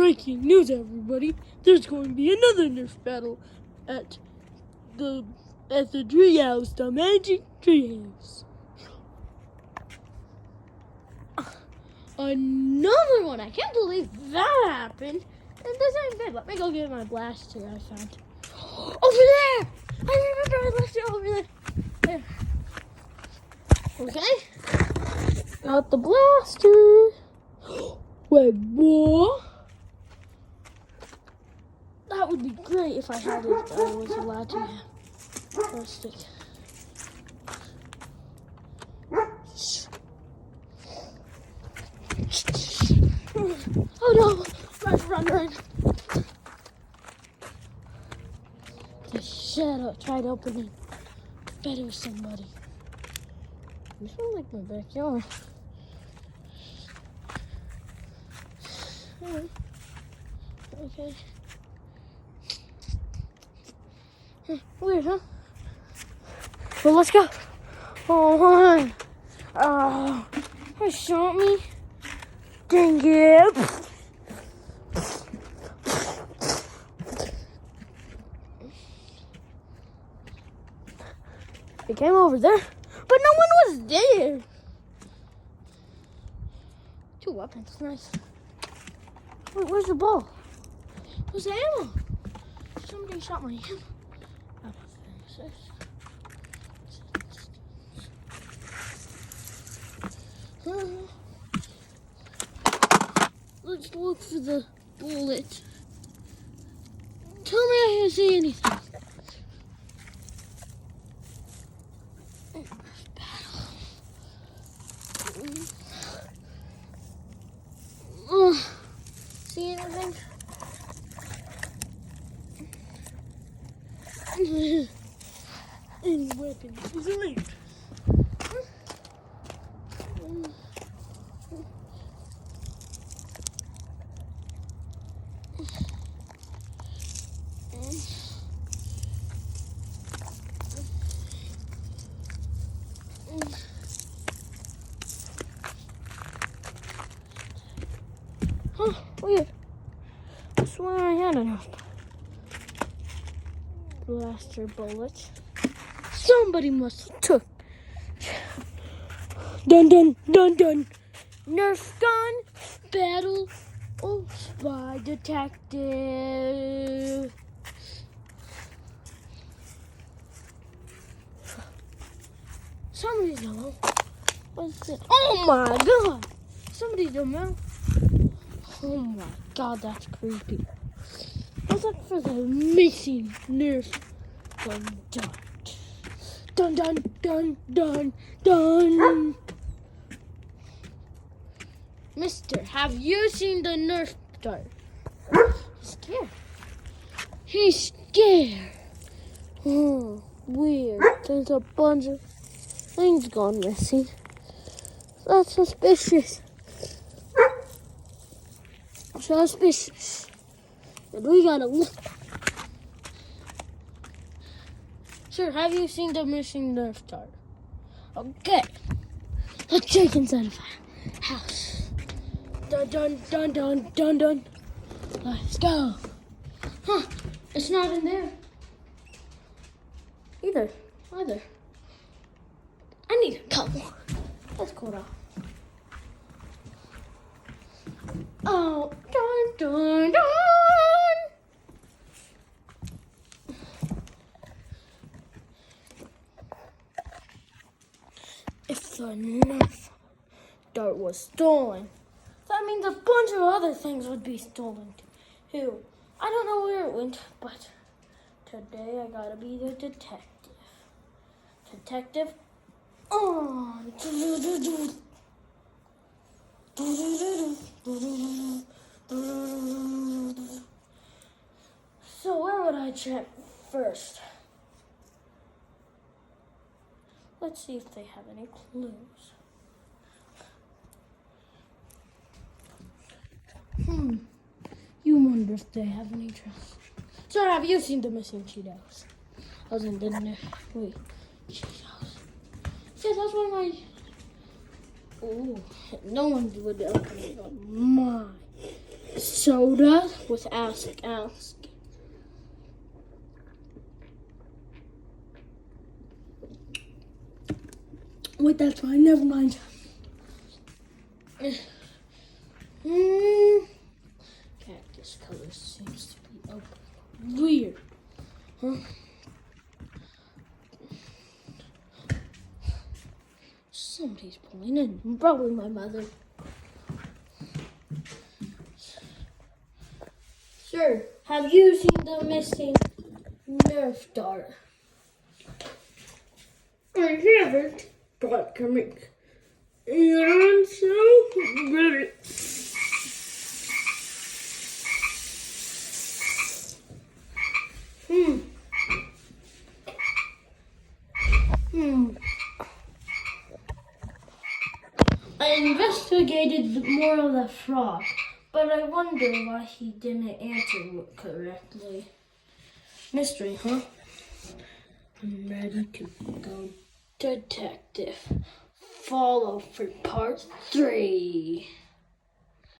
Breaking news, everybody. There's going to be another Nerf battle at the treehouse, the magic treehouse. Another one. I can't believe that happened. And this ain't bad. Let me go get my blaster I found. Over there! I remember I left it over there. Okay. Got the blaster. Wait, what? That would be great if I had it. I was allowed to have a stick. Oh no! Run! Shut up! Tried opening. Bet it was somebody. This one like my backyard. Okay. Weird, huh? Well, let's go. Oh, he shot me. Dang it. He came over there, but no one was there. 2 weapons, nice. Wait, where's the ball? Where's the ammo? Somebody shot my ammo. Let's look for the bullet. Tell me I didn't see anything. See anything? Any weapons is left. Huh, weird. I swear I had enough. Blaster bullet. Somebody must have took. Dun. Nerf gun battle. Oh, spy detective. Somebody's yellow. What's it? Oh my god! Somebody's yellow. Oh my god, that's creepy. Let's look for the missing Nerf gun dart. Dun. Mister, have you seen the Nerf dart? He's scared. Oh, weird. There's a bunch of things gone missing. That's suspicious. But we gotta look. Sir, have you seen the missing Nerf dart? Okay. Let's check inside of our house. Dun. Let's go. Huh, it's not in there. Either. I need a couple. Let's go down. Oh, dun. If the Nerf dart was stolen, that means a bunch of other things would be stolen too. I don't know where it went, but today I gotta be the detective. Detective on. So where would I check first? Let's see if they have any clues. You wonder if they have any trust. Sir, have you seen the missing Cheetos? I was in dinner. Wait, Cheetos. Yeah, that's one of my... Oh, no one would open it on my soda with ask. Wait, that's fine. Never mind. Cactus color seems to be weird. Huh? Somebody's pulling in. Probably my mother. Sir, have you seen the missing Nerf dart? I haven't, but coming. And so good. I investigated more of the frog, but I wonder why he didn't answer correctly. Mystery, huh? I'm ready to go detective. Follow for part 3.